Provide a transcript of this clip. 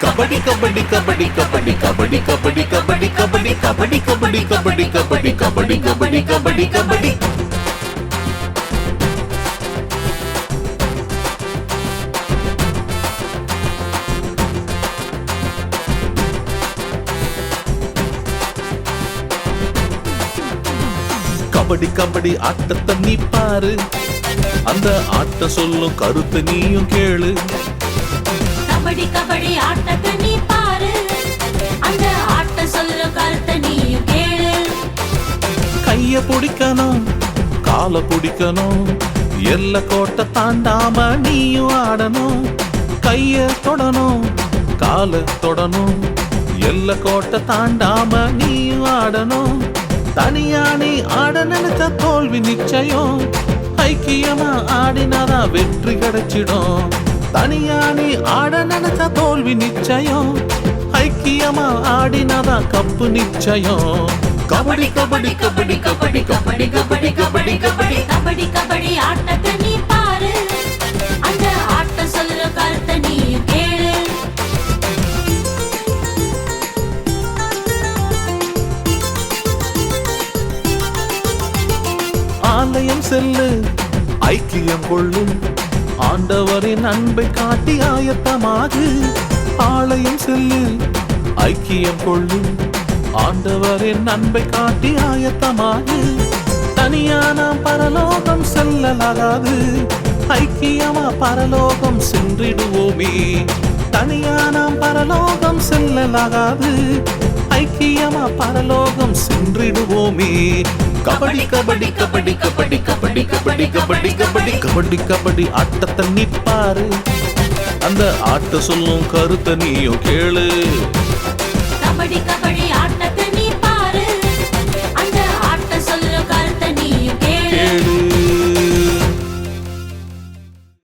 கபடி கபடி கபடி கபடி கபடி கபடி கபடி கபடி கபடி கபடி கபடி கபடி கபடி கபடி கபடி கபடி கபடி கபடி ஆட்டத்தை நீ பாரு, அந்த ஆட்ட சொல்லும் கருத்து நீயும் கேளு. கபடி கபடி ஆட்டத்தை நீ பாரு, அந்த ஆட்ட சொல்லும் கருத்தை நீயும் கேளு. கைய பிடிக்கணும், கால பிடிக்கணும், எல்லை கோட்டை தாண்டாம நீயும் ஆடணும். கைய தொடணும், கால தொடணும், எல்லை கோட்டை தாண்டாம நீயும் ஆடணும். தனியா நீ ஆட நினைச்ச தோல்வி நிச்சயம், ஐக்கியமா ஆடினாதான் வெற்றி கிடைச்சிடும். தனியா நீ ஆட நினைச்ச தோல்வி நிச்சயம், ஐக்கியமா ஆடினாதான் கப்பு நிச்சயம். கபடி கபடி கபடி கபடி கபடி கபடி கபடி கபடி கபடி கபடி ஆட்டத்தை நீ பாரு, அந்த ஆட்ட சொல்லும் கருத்தை நீயும் கேளு. ஆலயம் செல்லு, ஐக்கியம் கொள்ளு, ஆண்டவரின் அன்பை காட்டி ஆயத்தமாகு. ஆலயம் செல்லு, ஐக்கியம் கொள்ளு, ஆண்டவரின் அன்பை காட்டி ஆயத்தமாகு. தனியா நாம் பரலோகம் செல்லலாகாது, ஐக்கியமா பரலோகம் சென்றிடுவோமே. தனியா நாம் பரலோகம் செல்லலாகாது, ஐக்கியமா பரலோகம் சென்றிடுவோமே. கபடி கபடி கபடி கபடி கபடி கபடி கபடி கபடி கபடி கபடி ஆட்டத்தை நீ பாரு, அந்த ஆட்ட சொல்லும் கருத்தை நீயும் கேளு. கபடி கபடி ஆட்ட